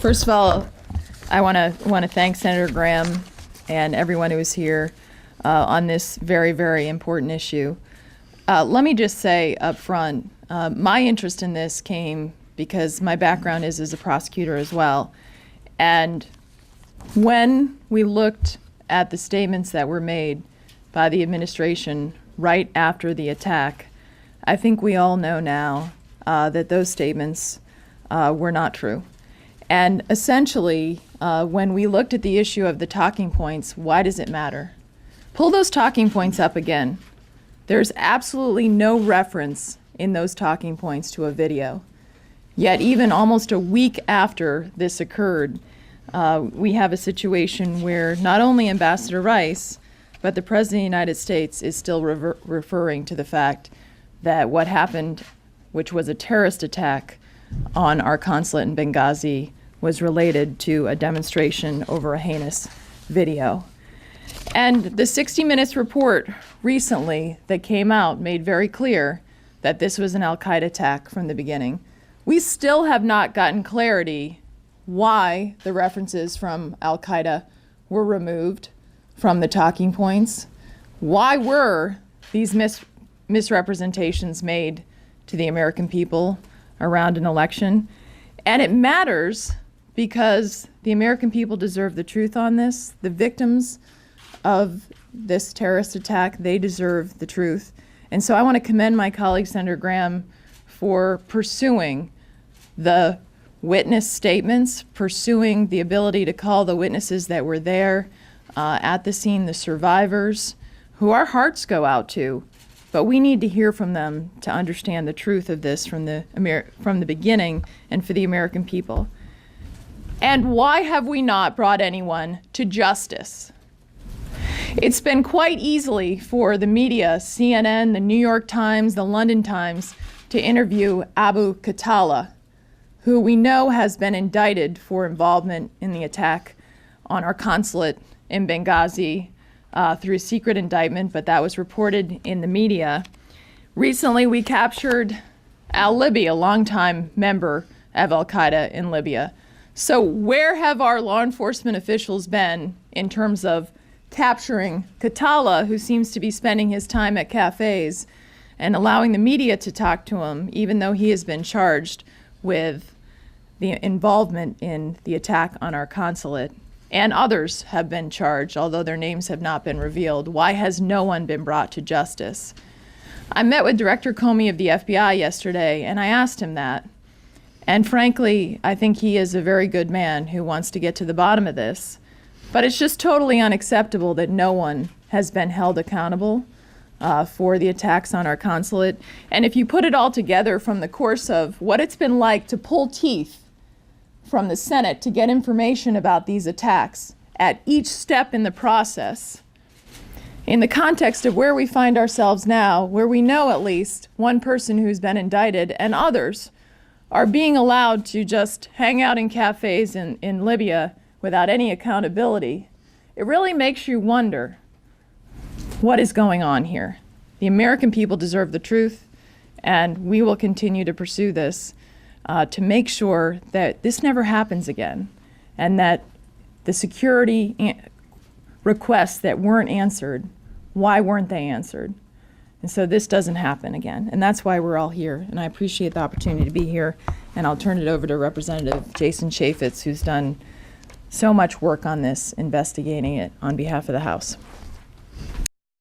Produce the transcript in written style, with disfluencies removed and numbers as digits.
First of all, I want to thank Senator Graham and everyone who is here on this very, very important issue. Let me just say up front, my interest in this came because my background is as a prosecutor as well. And when we looked at the statements that were made by the administration right after the attack, I think we all know now that those statements were not true. And essentially, when we looked at the issue of the talking points, why does it matter? Pull those talking points up again. There's absolutely no reference in those talking points to a video. Yet even almost a week after this occurred, we have a situation where not only Ambassador Rice, but the President of the United States is still referring to the fact that what happened, which was a terrorist attack on our consulate in Benghazi, was related to a demonstration over a heinous video. And the 60 Minutes report recently that came out made very clear that this was an al-Qaeda attack from the beginning. We still have not gotten clarity why the references from al-Qaeda were removed from the talking points. Why were these misrepresentations made to the American people around an election? And it matters because the American people deserve the truth on this. The victims of this terrorist attack, they deserve the truth. And so I want to commend my colleague, Senator Graham, for pursuing the witness statements, pursuing the ability to call the witnesses that were there at the scene, the survivors, who our hearts go out to. But we need to hear from them to understand the truth of this from the beginning and for the American people. And why have we not brought anyone to justice? It's been quite easily for the media, CNN, the New York Times, the London Times, to interview Abu Khatallah, who we know has been indicted for involvement in the attack on our consulate in Benghazi through a secret indictment, but that was reported in the media. Recently, we captured al-Libi, a longtime member of al-Qaeda in Libya. So where have our law enforcement officials been in terms of capturing Khatallah, who seems to be spending his time at cafes, and allowing the media to talk to him, even though he has been charged with the involvement in the attack on our consulate? And others have been charged, although their names have not been revealed. Why has no one been brought to justice? I met with Director Comey of the FBI yesterday, and I asked him that. And frankly, I think he is a very good man who wants to get to the bottom of this. But it's just totally unacceptable that no one has been held accountable for the attacks on our consulate. And if you put it all together from the course of what it's been like to pull teeth from the Senate to get information about these attacks at each step in the process, in the context of where we find ourselves now, where we know at least one person who's been indicted and others are being allowed to just hang out in cafes in Libya without any accountability, it really makes you wonder what is going on here. The American people deserve the truth, and we will continue to pursue this to make sure that this never happens again, and that the security requests that weren't answered, why weren't they answered? And so this doesn't happen again, and that's why we're all here, and I appreciate the opportunity to be here, and I'll turn it over to Representative Jason Chaffetz, who's done so much work on this, investigating it on behalf of the House.